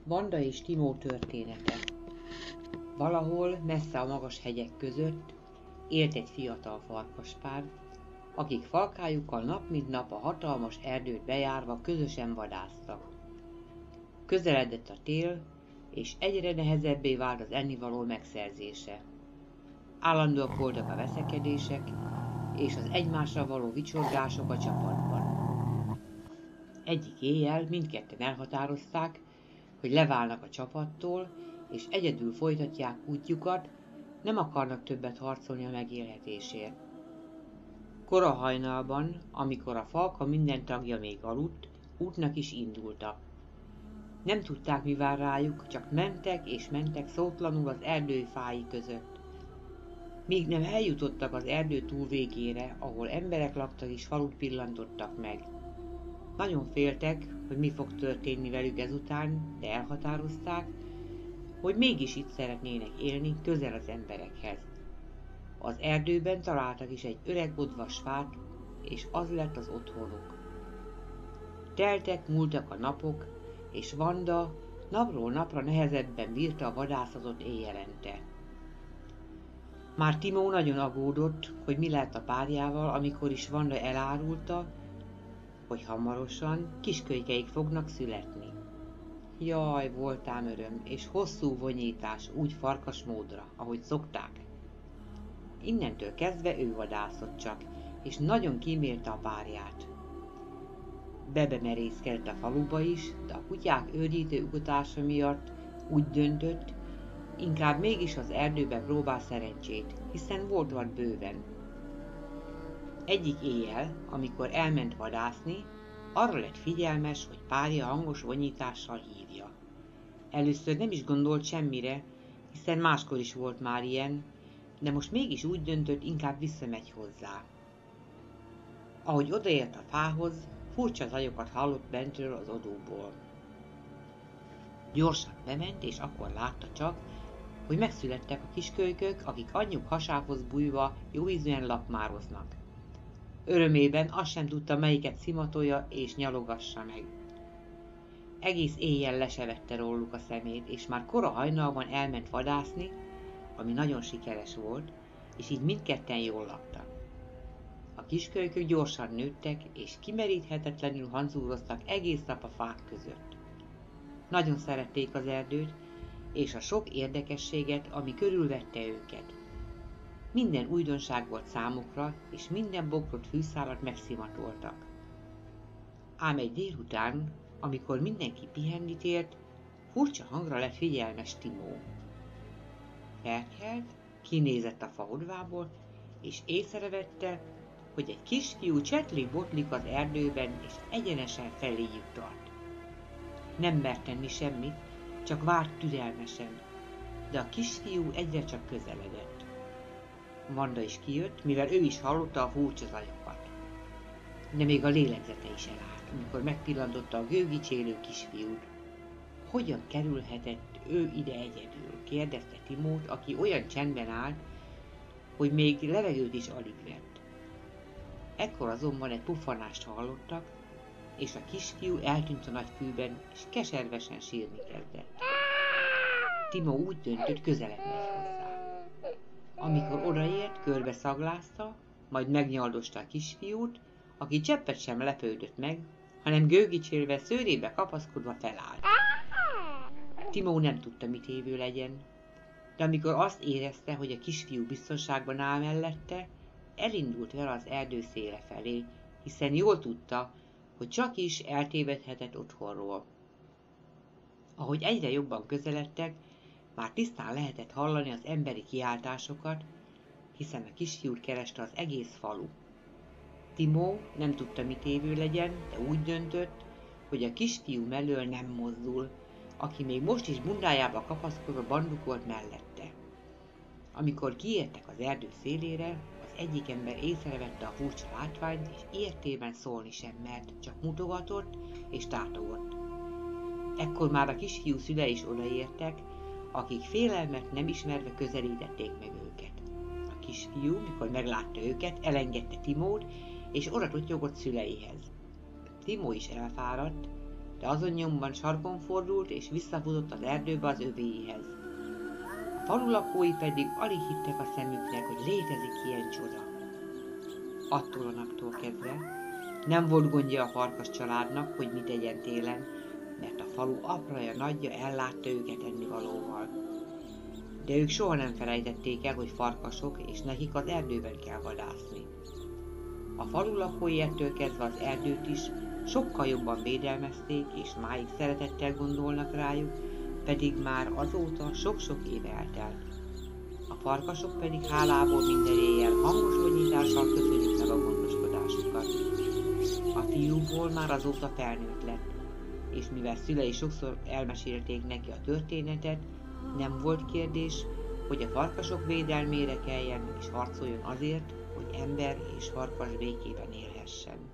Vanda és Timó története. Valahol messze a magas hegyek között élt egy fiatal farkaspár, akik falkájukkal nap mint nap a hatalmas erdőt bejárva közösen vadásztak. Közeledett a tél, és egyre nehezebbé vált az ennivaló megszerzése. Állandóak voltak a veszekedések és az egymásra való vicsorgások a csapatban. Egyik éjjel mindketten elhatározták, hogy leválnak a csapattól, és egyedül folytatják útjukat, nem akarnak többet harcolni a megélhetésért. Kora hajnalban, amikor a falka minden tagja még aludt, útnak is indultak. Nem tudták, mi vár rájuk, csak mentek és mentek szótlanul az erdő fái között. Míg nem eljutottak az erdő túlvégére, ahol emberek laktak és falut pillantottak meg. Nagyon féltek, hogy mi fog történni velük ezután, de elhatározták, hogy mégis itt szeretnének élni, közel az emberekhez. Az erdőben találtak is egy öreg odvas fát, és az lett az otthonuk. Teltek, múltak a napok, és Vanda napról napra nehezebben bírta a vadászatot éjjelente. Már Timó nagyon aggódott, hogy mi lett a párjával, amikor is Vanda elárulta, hogy hamarosan kiskölykeik fognak születni. Jaj, voltám öröm, és hosszú vonyítás úgy farkas módra, ahogy szokták. Innentől kezdve ő vadászott csak, és nagyon kímélte a párját. Bebemerészkedett a faluba is, de a kutyák őrítő ugatása miatt úgy döntött, inkább mégis az erdőbe próbál szerencsét, hiszen volt vad bőven. Egyik éjjel, amikor elment vadászni, arra lett figyelmes, hogy párja hangos vonyítással hívja. Először nem is gondolt semmire, hiszen máskor is volt már ilyen, de most mégis úgy döntött, inkább visszamegy hozzá. Ahogy odaért a fához, furcsa zajokat hallott bentről az odóból. Gyorsan bement, és akkor látta csak, hogy megszülettek a kiskölykök, akik anyjuk hasához bújva jóízűen lapmároznak. Örömében azt sem tudta, melyiket szimatolja és nyalogassa meg. Egész éjjel lesevette róluk a szemét, és már kora hajnalban elment vadászni, ami nagyon sikeres volt, és így mindketten jól laktak. A kiskölykök gyorsan nőttek, és kimeríthetetlenül hanzúroztak egész nap a fák között. Nagyon szerették az erdőt, és a sok érdekességet, ami körülvette őket. Minden újdonság volt számukra, és minden bokrot fűszálat megszimatoltak. Ám egy délután, amikor mindenki pihenni tért, furcsa hangra lett figyelmes Timó. Felkelt, kinézett a faodvából, és észrevette, hogy egy kisfiú csetlik-botlik az erdőben, és egyenesen feléjük tart. Nem mert tenni semmit, csak várt türelmesen, de a kisfiú egyre csak közeledett. Vanda is kijött, mivel ő is hallotta a furcsa zajokat. De még a lélegzete is elállt, amikor megpillantotta a gőgicsélő kisfiút. Hogyan kerülhetett ő ide egyedül? Kérdezte Timót, aki olyan csendben állt, hogy még levegőt is alig vett. Ekkor azonban egy puffanást hallottak, és a kisfiú eltűnt a nagy fűben, és keservesen sírni kezdett. Timó úgy döntött, közelebb megy hozzá. Amikor odaért, körbe szaglázta, majd megnyaldosta a kisfiút, aki cseppet sem lepődött meg, hanem gőgicsélve, szőrébe kapaszkodva felállt. Timó nem tudta, mit évő legyen, de amikor azt érezte, hogy a kisfiú biztonságban áll mellette, elindult vele az erdő széle felé, hiszen jól tudta, hogy csak is eltévedhetett otthonról. Ahogy egyre jobban közeledtek, már tisztán lehetett hallani az emberi kiáltásokat, hiszen a kisfiút kereste az egész falu. Timó nem tudta, mit évő legyen, de úgy döntött, hogy a kisfiú mellől nem mozdul, aki még most is bundájába kapaszkodva bandukolt mellette. Amikor kiértek az erdő szélére, az egyik ember észrevette a furcsa látványt, és értében szólni sem mert, csak mutogatott és tátogott. Ekkor már a kisfiú szülei is odaértek, akik félelmet nem ismerve közelítették meg őket. A kisfiú, mikor meglátta őket, elengedte Timót, és odatotyogott szüleihez. Timó is elfáradt, de azon nyomban sarkon fordult és visszafutott az erdőbe az övéihez. A falu lakói pedig alig hittek a szemüknek, hogy létezik ilyen csoda. Attól a naptól kezdve nem volt gondja a farkas családnak, hogy mit tegyen télen, mert a falu apraja nagyja ellátta őket ennivalóval. De ők soha nem felejtették el, hogy farkasok, és nekik az erdőben kell vadászni. A falu lakói ettől kezdve az erdőt is sokkal jobban védelmezték, és máig szeretettel gondolnak rájuk, pedig már azóta sok-sok éve eltelt. A farkasok pedig hálából minden éjjel hangos ordítással köszönik meg a gondoskodásukat. A fiúból már azóta felnőtt lett, és mivel szülei sokszor elmesélték neki a történetet, nem volt kérdés, hogy a farkasok védelmére keljen és harcoljon azért, hogy ember és farkas békében élhessen.